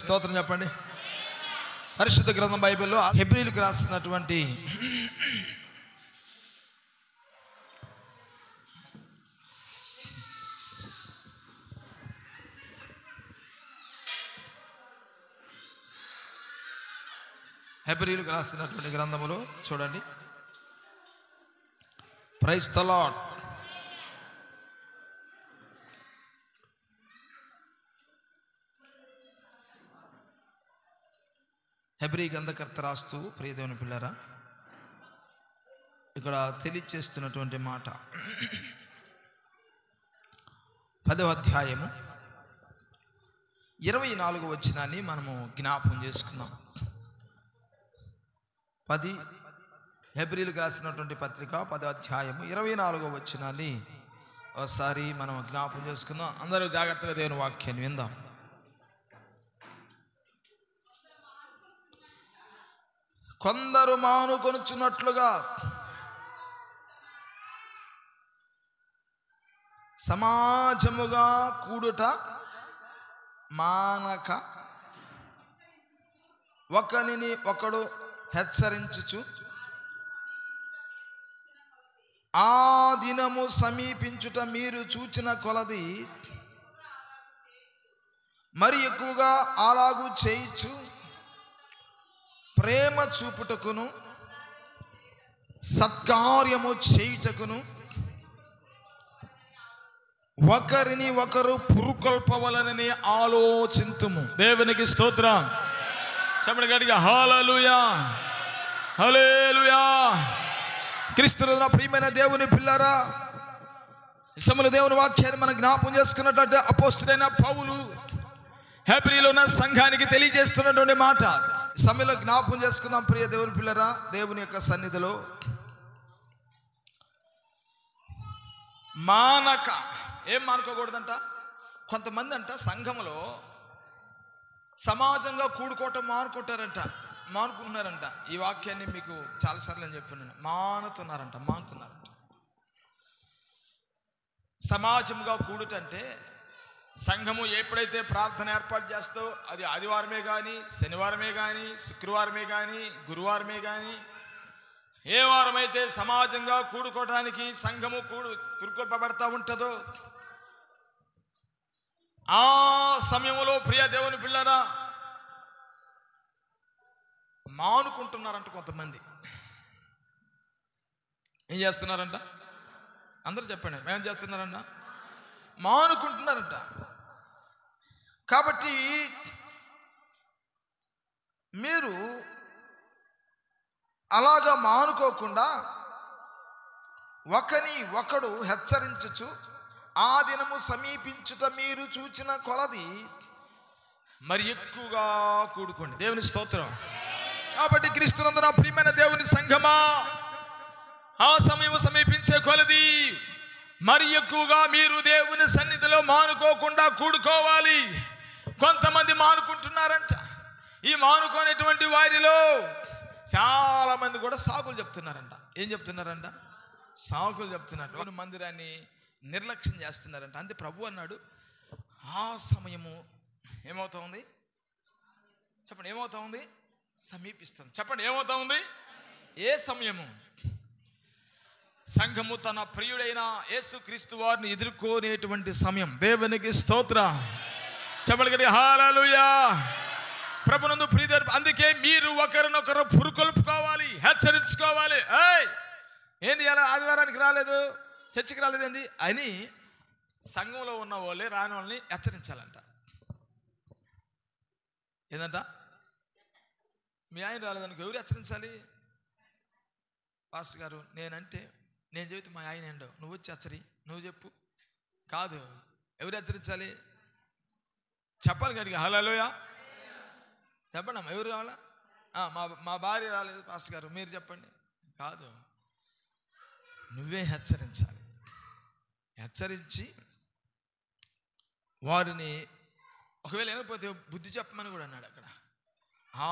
స్తోత్రం చెప్పండి. పరిశుద్ధ గ్రంథం బైబిల్లో హెబ్రీలకు రాసినటువంటి గ్రంథములో చూడండి. Praise the lord. హెబ్రీ గ్రంథకర్త రాస్తూ, ప్రియ దేవుని పిల్లరా, ఇక్కడ తెలియచేస్తున్నటువంటి మాట 10వ అధ్యాయము 24వ వచనాన్ని మనము జ్ఞాపకం చేసుకుందాం. 10 హెబ్రీలకు రాసినటువంటి పత్రిక 10వ అధ్యాయము 24వ వచనాన్ని ఒకసారి మనం జ్ఞాపకం చేసుకుందాం. అందరూ జాగ్రత్తగా దేవుని వాక్యాన్ని విందాం. కొందరు మానుకొనుచున్నట్లుగా సమాజముగా కూడుట మానక ఒకనిని ఒకడు హెచ్చరించుచు ఆ దినము సమీపించుట మీరు చూచిన కొలది మరి ఎక్కువగా అలాగూ చేయించు ప్రేమ చూపుటకును సత్కార్యము చేయుటకును ఒకరిని ఒకరు పురుకొల్పవలనని ఆలోచింతుము. దేవునికి స్తోత్రం. చెప్పండి గట్టిగా హల్లెలూయా, హల్లెలూయా. క్రీస్తునందు ప్రియమైన దేవుని పిల్లరా, ఈ సమయంలో దేవుని వాక్యాన్ని మనం జ్ఞాపకం చేసుకున్నట్లయితే అపోస్తలుడైన పౌలు హెబ్రీలో ఉన్న సంఘానికి తెలియజేస్తున్నటువంటి మాట సమయంలో జ్ఞాపకం చేసుకుందాం. ప్రియ దేవుని పిల్లరా, దేవుని యొక్క సన్నిధిలో మానక ఏం మానుకోకూడదంట. కొంతమంది అంట సంఘంలో సమాజంగా కూడుకోవటం మానుకుంటారంట, మానుకుంటున్నారంట. ఈ వాక్యాన్ని మీకు చాలాసార్లు నేను చెప్పాను. మానుతున్నారంట. సమాజంగా కూడుటంటే సంఘము ఎప్పుడైతే ప్రార్థన ఏర్పాటు చేస్తో అది ఆదివారమే కానీ, శనివారమే కానీ, శుక్రవారమే కానీ, గురువారమే కానీ, ఏ వారమైతే సమాజంగా కూడుకోవడానికి సంఘము పురుకొల్పబడతా ఉంటుందో ఆ సమయంలో ప్రియ దేవుని పిల్లరా మానుకుంటున్నారంట. కొంతమంది ఏం చేస్తున్నారంట? అందరూ చెప్పండి, ఏం చేస్తున్నారంట? మానుకుంటున్నారంట. కాబట్టి మీరు అలాగా మానుకోకుండా ఒకని ఒకడు హెచ్చరించుచు ఆ దినము సమీపించుట మీరు చూచిన కొలది మరి ఎక్కువగా కూడుకోండి. దేవుని స్తోత్రం. కాబట్టి క్రీస్తునందు నా ప్రియమైన దేవుని సంఘమా, ఆ సమయం సమీపించే కొలది మరి ఎక్కువగా మీరు దేవుని సన్నిధిలో మానుకోకుండా కూడుకోవాలి. కొంతమంది మానుకుంటున్నారంట. ఈ మానుకోనేటువంటి వారిలో చాలా మంది కూడా సాకులు చెప్తున్నారంట. ఏం చెప్తున్నారంట? సాకులు చెప్తున్నారు. మందిరాన్ని నిర్లక్ష్యం చేస్తున్నారంట. అంతే ప్రభు అన్నాడు, ఆ సమయము ఏమవుతా ఉంది? చెప్పండి, ఏమవుతా ఉంది? సమీపిస్తుంది. చెప్పండి, ఏమవుతా ఉంది? ఏ సమయము? సంఘము తన ప్రియుడైన యేసుక్రీస్తు వారిని ఎదుర్కొనేటువంటి సమయం. దేవునికి స్తోత్రం. చెప్పండి గట్టిగా హల్లెలూయా. ప్రభునందు ప్రియదేవ, అందుకే మీరు ఒకరినొకరు పురుకొల్పుకోవాలి, హెచ్చరించుకోవాలి. ఏంది అలా ఆదివారానికి రాలేదు, చర్చికి రాలేదు ఏంది అని సంఘంలో ఉన్న వాళ్ళే రాని వాళ్ళని హెచ్చరించాలంట. ఏందంట? మీ ఆయన రాలేదనుకో ఎవరు హెచ్చరించాలి? పాస్టర్ గారు నేనంటే నేను చెబితే మా ఆయన ఏండో నువ్వు వచ్చి హెచ్చరి, నువ్వు చెప్పు. కాదు, ఎవరు హెచ్చరించాలి? చెప్పాలి గట్టిగా హల్లెలూయా. చెప్పండి అమ్మా, ఎవరు కావాలా? మా భార్య రాలేదు పాస్టర్ గారు మీరు చెప్పండి. కాదు, నువ్వే హెచ్చరించాలి. హెచ్చరించి వారిని ఒకవేళ వినకపోతే బుద్ధి చెప్పమని కూడా అన్నాడు అక్కడ. ఆ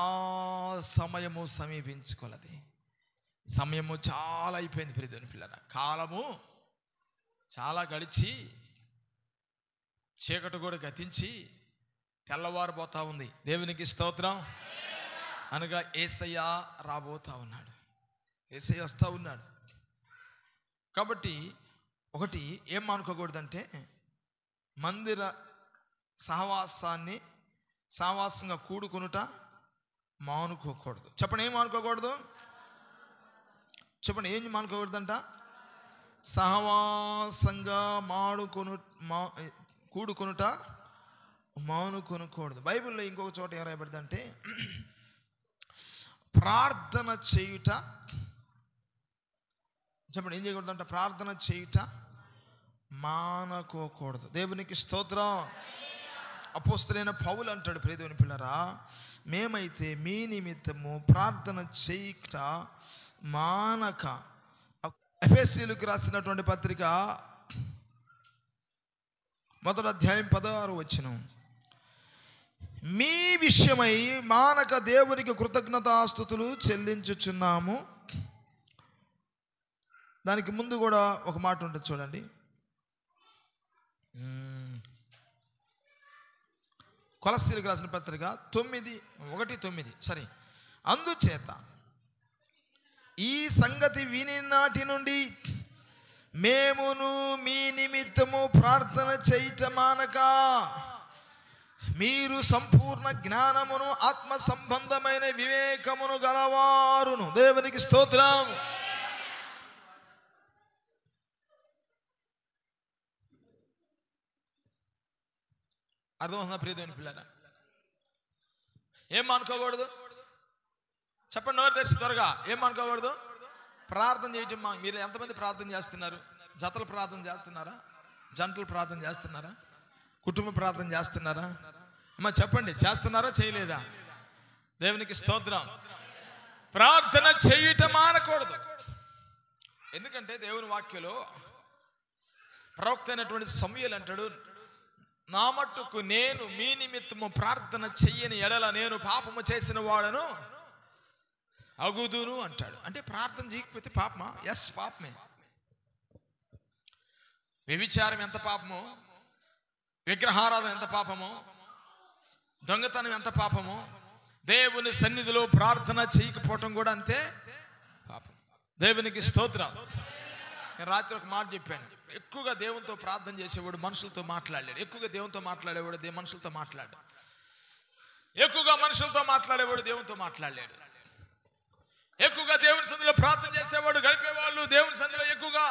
సమయము సమీపించుకోలది. సమయము చాలా అయిపోయింది ప్రియదేవుని పిల్లరా. కాలము చాలా గడిచి చీకటి కూడా గతించి తెల్లవారిపోతా ఉంది. దేవునికి స్తోత్రం. అనగా యేసయ్య రాబోతా ఉన్నాడు, యేసయ్య వస్తూ ఉన్నాడు. కాబట్టి ఒకటి ఏం మానుకోకూడదంటే మందిర సహవాసంగా కూడుకొనుట మానుకోకూడదు. చెప్పండి, ఏం మానుకోకూడదు? చెప్పండి, ఏం మానుకోకూడదంట? సహవాసంగా కూడుకొనుట మానుకొనకూడదు. బైబిల్లో ఇంకొక చోట ఏం రాయబడిందంటే ప్రార్థన చేయుట. చెప్పండి, ఏం చేయకూడదంట? ప్రార్థన చేయుట మానుకోకూడదు. దేవునికి స్తోత్రం. అపోస్తలుడైన పౌలు అంటాడు, ప్రియ దేవుని పిల్లరా, మేమైతే మీ నిమిత్తము ప్రార్థన చేయుట మానక. ఎఫెసీయులకు రాసినటువంటి పత్రిక 1వ అధ్యాయం 16వ వచనం, మీ విషయమై మానక దేవునికి కృతజ్ఞతాస్తుతులు చెల్లించుచున్నాము. దానికి ముందు కూడా ఒక మాట ఉంటుంది చూడండి. కొలస్సీలకు రాసిన పత్రిక 9:1-9. సరే, అందుచేత ఈ సంగతి విని నాటి నుండి మేమును మీ నిమిత్తము ప్రార్థన చేయట మానక మీరు సంపూర్ణ జ్ఞానమును ఆత్మ సంబంధమైన వివేకమును గలవారును. దేవునికి స్తోత్రం. అర్థమవుతుందా ప్రియ దేవుని పిల్లరా? ఏం అనుకోకూడదు? చెప్పండి, నోరు తెరిచి త్వరగా. ఏం అనుకోకూడదు? ప్రార్థన చేయటం. మీరు ఎంతమంది ప్రార్థన చేస్తున్నారు? జతలు ప్రార్థన చేస్తున్నారా? జంటలు ప్రార్థన చేస్తున్నారా? కుటుంబ ప్రార్థన చేస్తున్నారా? అమ్మా చెప్పండి, చేస్తున్నారా చేయలేదా? దేవునికి స్తోత్రం. ప్రార్థన చేయటం మానకూడదు. ఎందుకంటే దేవుని వాక్యంలో ప్రవక్త అయినటువంటి సమూయేలు అంటాడు, నా మట్టుకు నేను మీ నిమిత్తము ప్రార్థన చెయ్యని ఎడల నేను పాపము చేసిన వాడను అగుదును అంటాడు. అంటే ప్రార్థన చేయకపోతే పాపమా? ఎస్, పాపమే. వ్యభిచారం ఎంత పాపమో, విగ్రహారాధన ఎంత పాపమో, దొంగతనం ఎంత పాపమో, దేవుని సన్నిధిలో ప్రార్థన చేయకపోవటం కూడా అంతే పాపం. దేవునికి స్తోత్రం. నేను రాత్రి ఒక మాట చెప్పాను, ఎక్కువగా దేవునితో ప్రార్థన చేసేవాడు మనుషులతో మాట్లాడాడు. ఎక్కువగా దేవునితో మాట్లాడేవాడు మనుషులతో మాట్లాడాడు. ఎక్కువగా మనుషులతో మాట్లాడేవాడు దేవునితో మాట్లాడలేడు. ఎక్కువగా దేవుని సన్నిధిలో ప్రార్థన చేసేవాడు, గడిపేవాళ్ళు దేవుని సన్నిధిలో ఎక్కువగా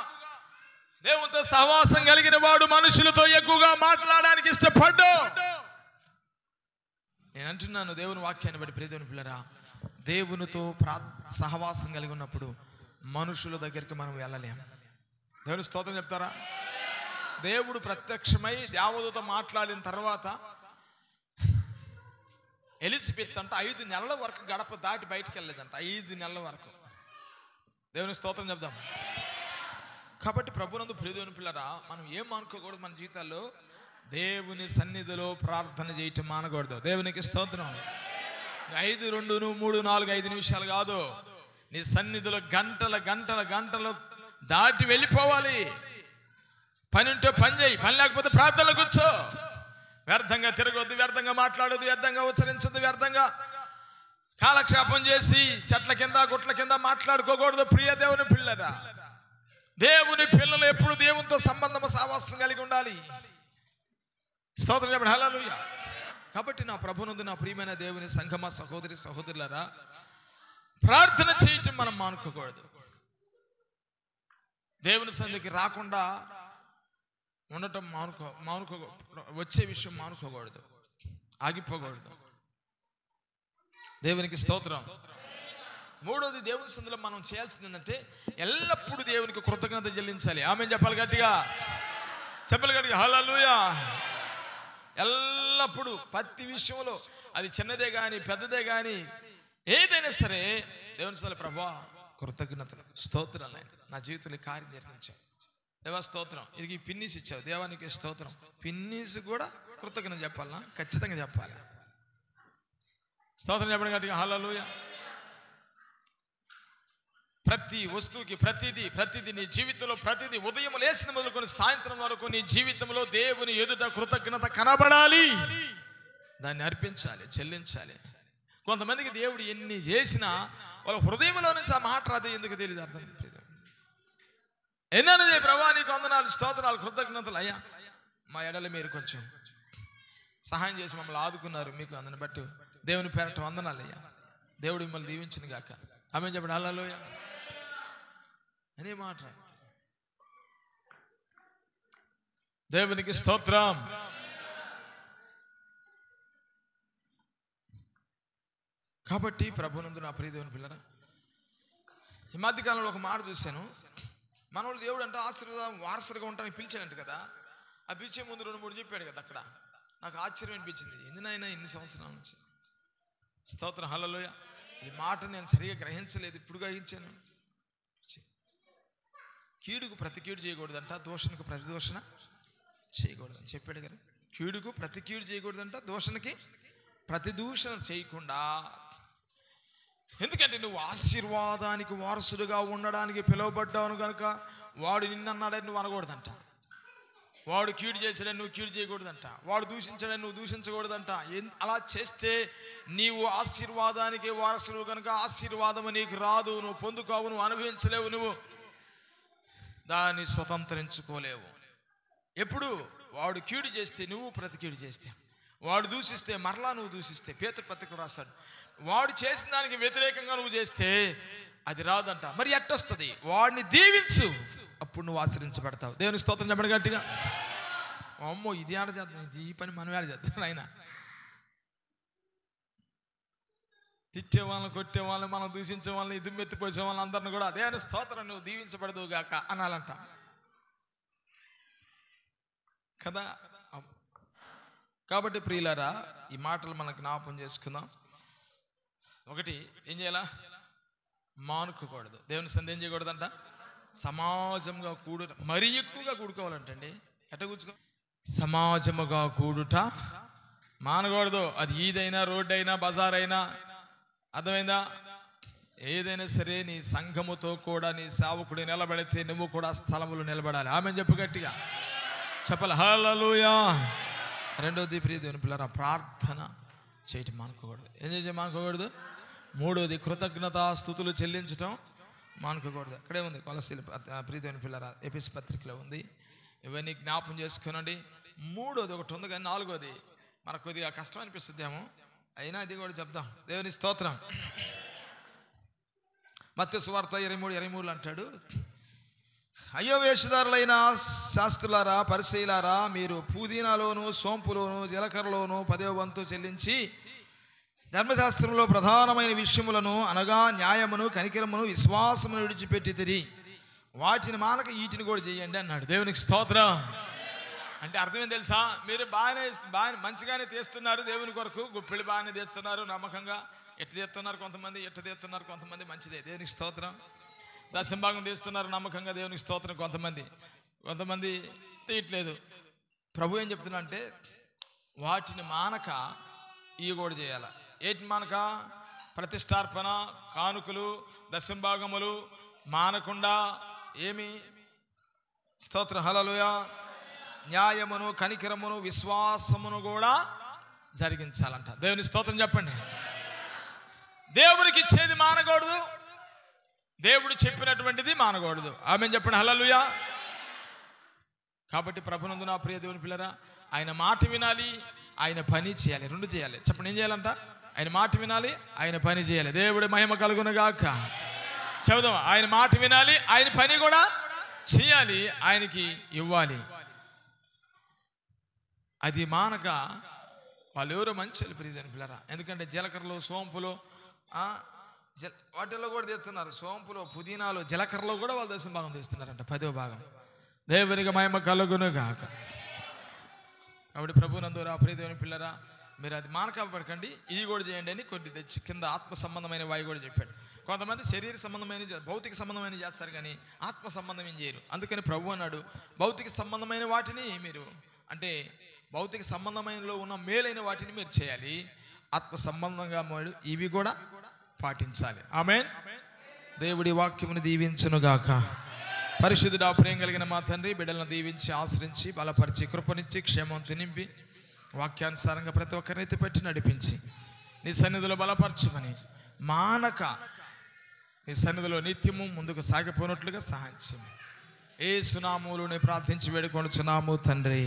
దేవునితో సహవాసం కలిగిన వాడు మనుషులతో ఎక్కువగా మాట్లాడడానికి ఇష్టపడ్డు. నేను అంటున్నాను దేవుని వాక్యాన్ని బట్టి, ప్రియ దేవుని పిల్లరా, దేవునితో సహవాసం కలిగి ఉన్నప్పుడు మనుషుల దగ్గరికి మనం వెళ్ళలేము. దేవుని స్తోత్రం చెప్తారా? దేవుడు ప్రత్యక్షమై దేవదూత మాట్లాడిన తర్వాత ఎలిజబెత్ అంట 5 నెలల వరకు గడప దాటి బయటికి వెళ్ళలేదంట. 5 నెలల వరకు. దేవుని స్తోత్రం చెప్దాం. కాబట్టి ప్రభునందు ప్రియ దేవుని పిల్లరా, మనం ఏం అనుకోకూడదు? మన జీవితాల్లో దేవుని సన్నిధిలో ప్రార్థన చేయటం మానకూడదు. దేవునికి స్తోత్రం. 5, 2, 3, 4, 5 నిమిషాలు కాదు, నీ సన్నిధిలో గంటలు దాటి వెళ్ళిపోవాలి. పని ఉంటే పని చేయి, పని లేకపోతే ప్రార్థనలో కూర్చో. వ్యర్థంగా తిరగొద్దు, వ్యర్థంగా మాట్లాడొద్దు, వ్యర్థంగా ఉచ్చరించొద్దు, వ్యర్థంగా కాలక్షేపం చేసి చెట్ల కింద గుట్ల కింద మాట్లాడుకోకూడదు. ప్రియ దేవుని పిల్లరా, దేవుని పిల్లలు ఎప్పుడు దేవునితో సంబంధం సహవాసం కలిగి ఉండాలి. స్తోత్రం చెప్పండి, హల్లెలూయా. కాబట్టి నా ప్రభునందు నా ప్రియమైన దేవుని సంఘమ సహోదరి సహోదరులారా, ప్రార్థన చేయటం మనం మానుకోకూడదు. దేవుని సన్నిధికి రాకుండా ఉండటం వచ్చే విషయం మానుకోకూడదు, ఆగిపోకూడదు. దేవునికి స్తోత్రం. మూడోది, దేవుని సన్నిధిలో మనం చేయాల్సింది ఏంటంటే ఎల్లప్పుడూ దేవునికి కృతజ్ఞత చెల్లించాలి. ఆమేన్ చెప్పాలి గట్టిగా, చెప్పాలి గట్టిగా, హల్లెలూయా. ఎల్లప్పుడూ ప్రతి విషయంలో, అది చిన్నదే కానీ పెద్దదే కానీ ఏదైనా సరే దేవుని సన్నిధిలో ప్రభువా కృతజ్ఞతలు, స్తోత్రాలు, నా జీవితంలో కార్యం జరిగించావు దేవా, స్తోత్రం. ఇది పిన్నీస్ ఇచ్చావు దేవానికి స్తోత్రం. పిన్నీస్ కూడా కృతజ్ఞత చెప్పాలనా? ఖచ్చితంగా చెప్పాలి. స్తోత్రం చెప్పడం గట్టిగా, హల్లెలూయా. ప్రతి వస్తువుకి ప్రతిదీ నీ జీవితంలో ప్రతిదీ ఉదయం లేచిన మొదలుకొని సాయంత్రం వరకు నీ జీవితంలో దేవుని ఎదుట కృతజ్ఞత కనబడాలి. దాన్ని అర్పించాలి, చెల్లించాలి. కొంతమందికి దేవుడు ఎన్ని చేసినా వాళ్ళ హృదయంలో నుంచి ఆ మాట రాదు, ఎందుకు తెలియదు, అర్థం లేదు. ఎన్నన్నది ప్రభా నీకు వందనాలు, స్తోత్రాలు, కృతజ్ఞతలు అయ్యా, మా ఎడల మీరు కొంచెం సహాయం చేసి మమ్మల్ని ఆదుకున్నారు, మీకు అందుని బట్టి దేవుని పేరట వందనాలు అయ్యా, దేవుడు మిమ్మల్ని దీవించిన గాక, ఆమె చెప్పండి హల్లెలూయా అనే మాట. దేవునికి స్తోత్రం. కాబట్టి ప్రభునందు నా ప్రియ దేవుని పిల్లరా, ఈ మధ్యకాలంలో ఒక మాట చూశాను. మనోళ్ళు దేవుడు అంటే ఆశీర్వాదం వారసులుగా ఉంటానికి పిలిచానంట కదా, ఆ పిలిచే ముందు 2-3 చెప్పాడు కదా, అక్కడ నాకు ఆశ్చర్యం అనిపించింది. ఎందునైనా ఇన్ని సంవత్సరాల నుంచి. స్తోత్రం హల్లెలూయా. ఈ మాట నేను సరిగా గ్రహించలేదు, ఇప్పుడు గ్రహించాను. కీడుకు ప్రతి కీడు చేయకూడదంట, దూషణకు ప్రతి దూషణ చేయకూడదని చెప్పాడు కదా. కీడుకు ప్రతి కీడు చేయకూడదంట, దూషణకి ప్రతి దూషణ చేయకుండా. ఎందుకంటే నువ్వు ఆశీర్వాదానికి వారసుడుగా ఉండడానికి పిలువబడ్డావు కనుక వాడు నిన్నన్నాడని నువ్వు అనకూడదంట, వాడు కీడు చేసాడని నువ్వు కీడు చేయకూడదంట, వాడు దూషించాడని నువ్వు దూషించకూడదంట. అలా చేస్తే నీవు ఆశీర్వాదానికి వారసుడు కనుక ఆశీర్వాదము నీకు రాదు, నువ్వు పొందుకోవు, నువ్వు అనుభవించలేవు, నువ్వు దాన్ని స్వతంత్రించుకోలేవు. ఎప్పుడు వాడు కీడు చేస్తే నువ్వు ప్రతి కీడు చేస్తే, వాడు దూషిస్తే మరలా నువ్వు దూషిస్తే, పేతురు పత్రికలో రాస్తాడు, వాడు చేసిన దానికి వ్యతిరేకంగా నువ్వు చేస్తే అది రాదంట. మరి ఎట్టొస్తుంది? వాడిని దీవించు, అప్పుడు నువ్వు ఆశ్రయించబడతావు. దేవుని స్తోత్రం చెప్పండి గట్టిగా. అమ్మో ఇది ఆడ చేద్దాం, ఈ పని మనం ఆడ చేద్దాం. ఆయన తిట్టే వాళ్ళని, కొట్టే వాళ్ళని, మనం దూషించే వాళ్ళని, దుమ్మెత్తిపోసే వాళ్ళని అందరిని కూడా దేవుని స్తోత్రం నువ్వు దీవించబడదు గాక అనాలంట కదా. కాబట్టి ప్రియులారా, ఈ మాటలు మనకు జ్ఞాపకం చేసుకుందాం. ఒకటి ఏం చేయాలా? మానుకోకూడదు. దేవుని సంధి ఏం చేయకూడదంట? సమాజంగా కూడుట, మరీ ఎక్కువగా కూడుకోవాలంటండి. ఎట్ట కూర్చుకో? సమాజముగా కూడుట మానకూడదు. అది ఈదైనా, రోడ్డు అయినా, బజార్ అయినా, అర్థమైందా? ఏదైనా సరే నీ సంఘముతో కూడా నీ సేవకుడు నిలబడితే నువ్వు కూడా స్థలములు నిలబడాలి. ఆమె చెప్పు గట్టిగా చెప్పాలి హల్లెలూయా. రెండవది ప్రియ దేవుని పిల్లరా, ప్రార్థన చేయటం మానుకోకూడదు. ఏం చేసే మానుకోకూడదు? మూడవది కృతజ్ఞతా స్తుతులు చెల్లించటం మానుకోకూడదు. అక్కడే ఉంది కొలస్సీలు ప్రియ దేవుని పిల్లరా, ఎఫెసీ పత్రికలో ఉంది. ఇవన్నీ జ్ఞాపం చేసుకునండి. మూడోది ఒకటి ఉంది, కానీ నాలుగోది మనకు కొద్దిగా కష్టం అనిపిస్తుందేమో, అయినా ఇది కూడా చెప్దాం. దేవుని స్తోత్రం. మత్తయి సువార్త 23:23 అంటాడు, అయ్యో వేషధారులైన శాస్త్రులారా, పరిసయ్యులారా, మీరు పుదీనాలోను, సోంపులోను, జీలకర్రలోను 10వ వంతు చెల్లించి ధర్మశాస్త్రంలో ప్రధానమైన విషయములను అనగా న్యాయమును, కనికరమును, విశ్వాసమును విడిచిపెట్టితిరి. వాటిని మానక వీటిని కూడా చేయండి అన్నాడు. దేవునికి స్తోత్రం. అంటే అర్థమేం తెలుసా? మీరు బాగానే మంచిగానే తీస్తున్నారు దేవుని కొరకు, గుప్పిళ్ళు బాగానే తీస్తున్నారు నమ్మకంగా. ఎట్టు తీస్తున్నారు కొంతమంది, ఎట్టు తీస్తున్నారు కొంతమంది, మంచిదే దేవునికి స్తోత్రం. దశంభాగం తీస్తున్నారు నమ్మకంగా దేవునికి స్తోత్రం కొంతమంది తీయట్లేదు. ప్రభు ఏం చెప్తున్నా అంటే వాటిని మానక ఇవి కూడా చేయాలి. ఏటి మానక? ప్రతిష్టార్పణ, కానుకలు, దశంభాగములు మానకుండా ఏమి? స్తోత్రం హల్లెలూయా. న్యాయమును, కనికరమును, విశ్వాసమును కూడా జరిగించాలంట. దేవుని స్తోత్రం చెప్పండి. దేవునికి ఇచ్చేది మానకూడదు, దేవుడు చెప్పినటువంటిది మానకూడదు. ఆమేన్ చెప్పండి హల్లెలూయా. కాబట్టి ప్రభునందు నా ప్రియ దేవుని పిల్లరా, ఆయన మాట వినాలి, ఆయన పని చేయాలి. రెండు చేయాలి. చెప్పండి ఏం చేయాలంట? ఆయన మాట వినాలి, ఆయన పని చేయాలి. దేవుడి మహిమ కలుగునుగాక. చెబుదాం, ఆయన మాట వినాలి, ఆయన పని కూడా చేయాలి, ఆయనకి ఇవ్వాలి. అది మానక వాళ్ళు ఎవరో మంచి ప్రియజన పిల్లరా. ఎందుకంటే జీలకర్రలు, సోంపులు వాటిల్లో కూడా తీస్తున్నారు. సోంపులో, పుదీనాలు, జీలకర్రలో కూడా వాళ్ళు దశంభాగం తీస్తున్నారంట, 10వ భాగం. దేవునికి మహిమ కలుగునుగాక. కాబట్టి ప్రభునందు నా ప్రియ దేవుని పిల్లరా, మీరు అది మానకపడకండి, ఇది కూడా చేయండి అని కొన్ని తెచ్చి కింద ఆత్మ సంబంధమైన వాయి కూడా చెప్పాడు. కొంతమంది శరీర సంబంధమైన, భౌతిక సంబంధమైన చేస్తారు, కానీ ఆత్మ సంబంధం ఏం చేయరు. అందుకని ప్రభు అన్నాడు, భౌతిక సంబంధమైన వాటిని మీరు, అంటే భౌతిక సంబంధమైనలో ఉన్న మేలైన వాటిని మీరు చేయాలి, ఆత్మ సంబంధంగా ఇవి కూడా పాటించాలి. ఆమేన్. దేవుడి వాక్యమును దీవించునుగాక. పరిశుద్ధుడా, ప్రేమ కలిగిన మా తండ్రి, బిడ్డలను దీవించి ఆశ్రయించి బలపరిచి కృపనిచ్చి క్షేమం నింపి వాక్యానుసారంగా ప్రతి ఒక్కరిని ఎత్తిపెట్టి నడిపించి నీ సన్నిధిలో బలపరచమని, మానక నీ సన్నిధిలో నిత్యము ముందుకు సాగిపోయినట్లుగా సహాయం చేయమని యేసు నామములో ప్రార్థించి వేడుకొనుచున్నాము తండ్రి.